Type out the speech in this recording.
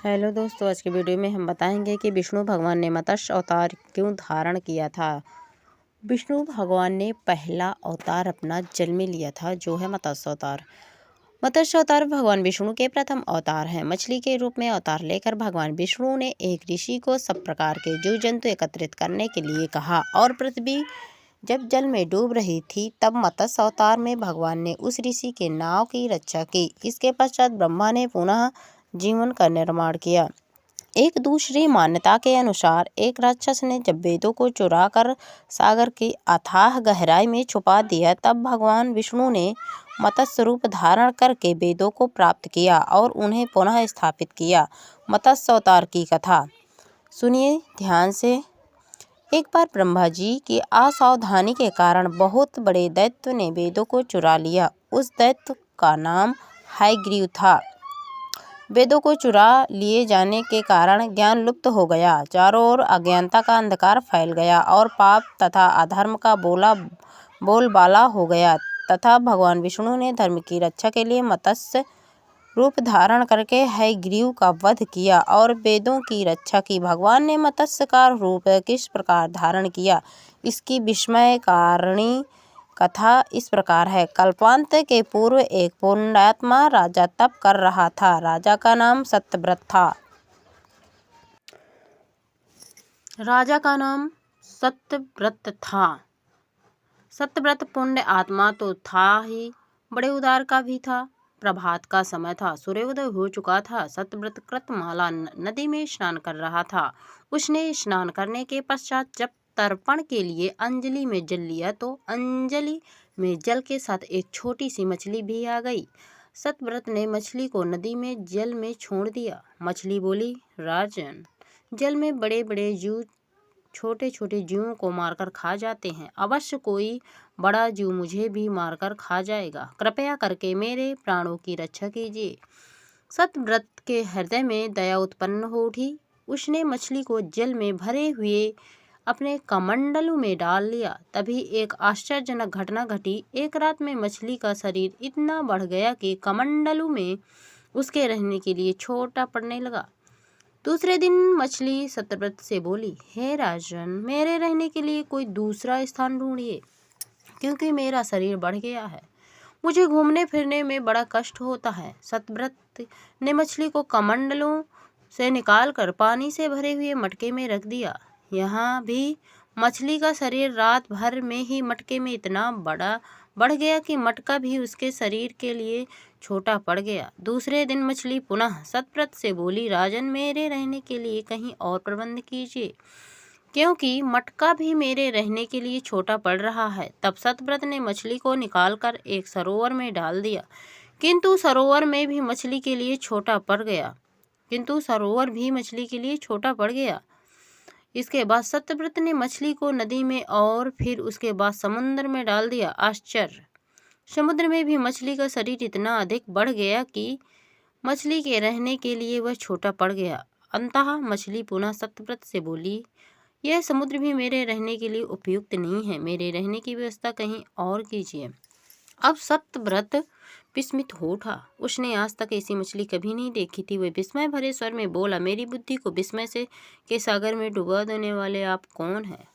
Hello दोस्तों, आज के वीडियो में हम बताएंगे कि विष्णु भगवान ने मत्स्य अवतार क्यों धारण किया था। विष्णु भगवान ने पहला अवतार अपना जल में लिया था, जो है मत्स्य अवतार। मत्स्य अवतार भगवान विष्णु के प्रथम अवतार हैं। मछली के रूप में अवतार लेकर भगवान विष्णु ने एक ऋषि को सब प्रकार के जीव जंतु एकत्रित करने के लिए कहा, और पृथ्वी जब जल में डूब रही थी तब मत्स्य अवतार में भगवान ने उस ऋषि के नाव की रक्षा की। इसके पश्चात ब्रह्मा ने पुनः जीवन का निर्माण किया। एक दूसरी मान्यता के अनुसार एक राक्षस ने जब वेदों को चुरा कर सागर की अथाह गहराई में छुपा दिया, तब भगवान विष्णु ने मत्स्य रूप धारण करके वेदों को प्राप्त किया और उन्हें पुनः स्थापित किया। मत्स्य अवतार की कथा सुनिए ध्यान से। एक बार ब्रह्मा जी की असावधानी के कारण बहुत बड़े दैत्य ने वेदों को चुरा लिया। उस दैत्य का नाम हयग्रीव था। वेदों को चुरा लिए जाने के कारण ज्ञान लुप्त हो गया। चारों ओर अज्ञानता का अंधकार फैल गया और पाप तथा अधर्म का बोलबाला हो गया, तथा भगवान विष्णु ने धर्म की रक्षा के लिए मत्स्य रूप धारण करके हयग्रीव का वध किया और वेदों की रक्षा की। भगवान ने मत्स्य का रूप किस प्रकार धारण किया, इसकी विस्मयकारिणी कथा इस प्रकार है। कल्पांत के पूर्व एक पुण्यात्मा राजा तप कर रहा था। राजा का नाम सत्यव्रत था। सत्यव्रत पुण्य आत्मा तो था ही, बड़े उदार का भी था। प्रभात का समय था, सूर्योदय हो चुका था। सत्यव्रत कृतमाला नदी में स्नान कर रहा था। उसने स्नान करने के पश्चात जब तर्पण के लिए अंजलि में जल लिया तो अंजलि में जल के साथ एक छोटी सी मछली भी आ गई। सत्यव्रत ने मछली को नदी में जल में छोड़ दिया। मछली बोली, राजन, जल में बड़े बड़े जीव छोटे छोटे जीवों को मारकर खा जाते हैं। अवश्य कोई बड़ा जीव मुझे भी मारकर खा जाएगा। कृपया करके मेरे प्राणों की रक्षा कीजिए। सत्यव्रत के हृदय में दया उत्पन्न हो उठी। उसने मछली को जल में भरे हुए अपने कमंडलू में डाल लिया। तभी एक आश्चर्यजनक घटना घटी। एक रात में मछली का शरीर इतना बढ़ गया कि कमंडलू में उसके रहने के लिए छोटा पड़ने लगा। दूसरे दिन मछली सत्यव्रत से बोली, हे राजन, मेरे रहने के लिए कोई दूसरा स्थान ढूंढिए, क्योंकि मेरा शरीर बढ़ गया है। मुझे घूमने फिरने में बड़ा कष्ट होता है। सत्यव्रत ने मछली को कमंडलों से निकालकर पानी से भरे हुए मटके में रख दिया। यहाँ भी मछली का शरीर रात भर में ही मटके में इतना बड़ा बढ़ गया कि मटका भी उसके शरीर के लिए छोटा पड़ गया। दूसरे दिन मछली पुनः सत्यव्रत से बोली, राजन, मेरे रहने के लिए कहीं और प्रबंध कीजिए, क्योंकि मटका भी मेरे रहने के लिए छोटा पड़ रहा है। तब सत्यव्रत ने मछली को निकालकर एक सरोवर में डाल दिया, किंतु सरोवर भी मछली के लिए छोटा पड़ गया। इसके बाद सत्यव्रत ने मछली को नदी में और फिर उसके बाद समुद्र में डाल दिया। आश्चर्य! समुद्र में भी मछली का शरीर इतना अधिक बढ़ गया कि मछली के रहने के लिए वह छोटा पड़ गया। अंततः मछली पुनः सत्यव्रत से बोली, यह समुद्र भी मेरे रहने के लिए उपयुक्त नहीं है। मेरे रहने की व्यवस्था कहीं और कीजिए। अब सत्यव्रत विस्मित हो उठा। उसने आज तक ऐसी मछली कभी नहीं देखी थी। वह विस्मय भरे स्वर में बोला, मेरी बुद्धि को विस्मय से के सागर में डुबा देने वाले आप कौन हैं?